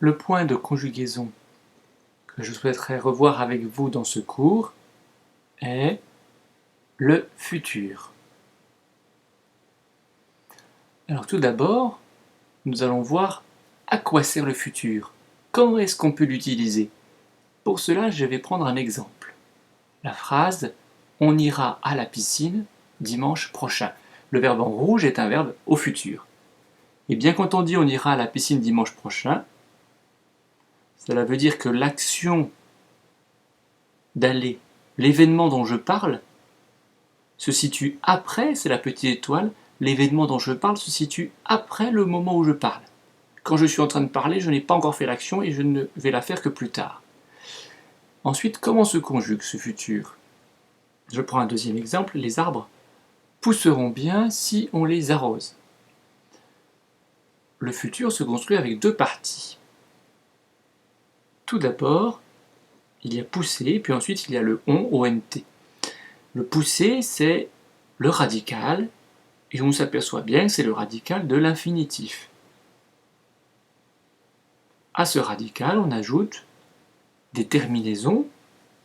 Le point de conjugaison que je souhaiterais revoir avec vous dans ce cours est le futur. Alors tout d'abord, nous allons voir à quoi sert le futur. Comment est-ce qu'on peut l'utiliser? Pour cela, je vais prendre un exemple. La phrase « On ira à la piscine dimanche prochain ». Le verbe en rouge est un verbe au futur. Et bien quand on dit « On ira à la piscine dimanche prochain », cela veut dire que l'action d'aller, l'événement dont je parle, se situe après, c'est la petite étoile, l'événement dont je parle se situe après le moment où je parle. Quand je suis en train de parler, je n'ai pas encore fait l'action et je ne vais la faire que plus tard. Ensuite, comment se conjugue ce futur? Je prends un deuxième exemple, les arbres pousseront bien si on les arrose. Le futur se construit avec deux parties. Tout d'abord, il y a pousser, puis ensuite il y a le on-t. Le pousser, c'est le radical, et on s'aperçoit bien que c'est le radical de l'infinitif. À ce radical, on ajoute des terminaisons.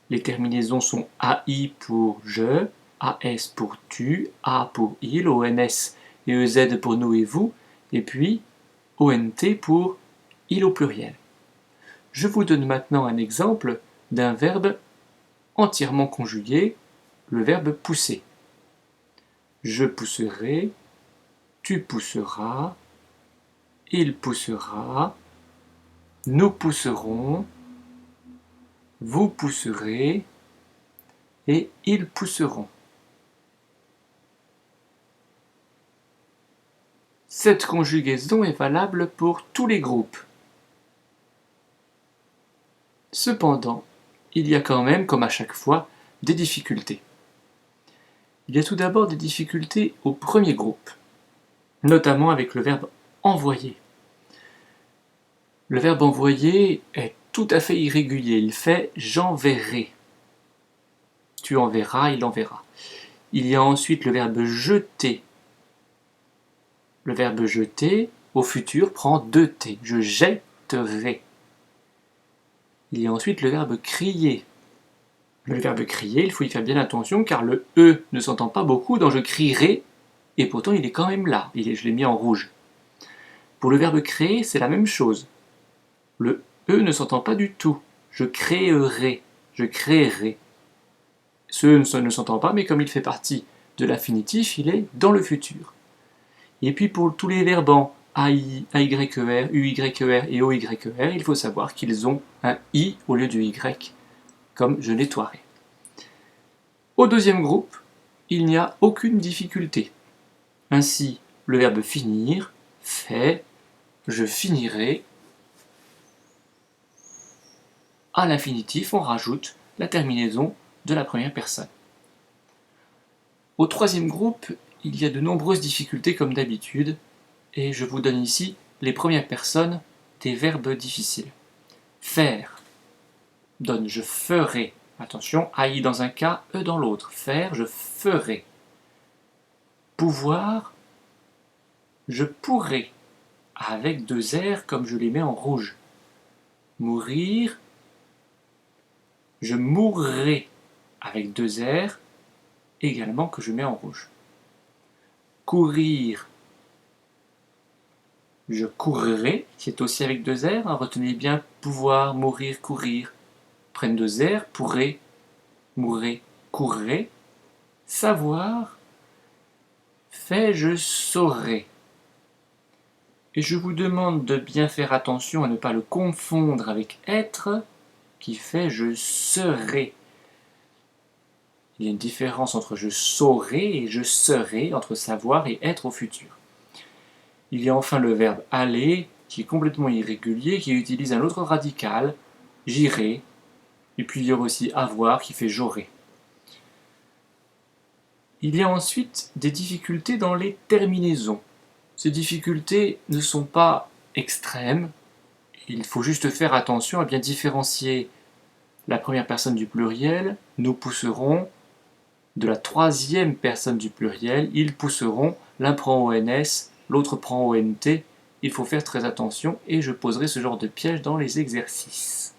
Les terminaisons sont AI pour je, AS pour tu, A pour il, ONS et EZ pour nous et vous, et puis ONT pour il au pluriel. Je vous donne maintenant un exemple d'un verbe entièrement conjugué, le verbe pousser. Je pousserai, tu pousseras, il poussera, nous pousserons, vous pousserez et ils pousseront. Cette conjugaison est valable pour tous les groupes. Cependant, il y a quand même, comme à chaque fois, des difficultés. Il y a tout d'abord des difficultés au premier groupe, notamment avec le verbe envoyer. Le verbe envoyer est tout à fait irrégulier, il fait j'enverrai. Tu enverras, il enverra. Il y a ensuite le verbe jeter. Le verbe jeter, au futur, prend deux T. Je jetterai. Il y a ensuite le verbe crier. Le verbe crier, il faut y faire bien attention car le E ne s'entend pas beaucoup dans je crierai et pourtant il est quand même là. Je l'ai mis en rouge. Pour le verbe créer, c'est la même chose. Le E ne s'entend pas du tout. Je créerai. Je créerai. Ce E ne s'entend pas, mais comme il fait partie de l'infinitif, il est dans le futur. Et puis pour tous les verbes en AI, AYER, UYER et OYER, il faut savoir qu'ils ont un I au lieu du Y, comme je nettoierai. Au deuxième groupe, il n'y a aucune difficulté. Ainsi, le verbe finir fait je finirai. À l'infinitif, on rajoute la terminaison de la première personne. Au troisième groupe, il y a de nombreuses difficultés comme d'habitude, et je vous donne ici les premières personnes des verbes difficiles. Faire donne je ferai. Attention, AI dans un cas, E dans l'autre. Faire, je ferai. Pouvoir, je pourrai. Avec deux R comme je les mets en rouge. Mourir, je mourrai. Avec deux R également que je mets en rouge. Courir, je courrai, c'est aussi avec deux R, hein, retenez bien pouvoir, mourir, courir. Prennent deux R, pourrai, mourrai, courrai. Savoir, fait je saurai. Et je vous demande de bien faire attention à ne pas le confondre avec être, qui fait je serai. Il y a une différence entre je saurai et je serai, entre savoir et être au futur. Il y a enfin le verbe aller, qui est complètement irrégulier, qui utilise un autre radical, j'irai, et puis il y a aussi avoir, qui fait j'aurai. Il y a ensuite des difficultés dans les terminaisons. Ces difficultés ne sont pas extrêmes, il faut juste faire attention à bien différencier la première personne du pluriel, nous pousserons, de la troisième personne du pluriel, ils pousseront, l'un prend ONS, l'autre prend ONT, il faut faire très attention et je poserai ce genre de piège dans les exercices.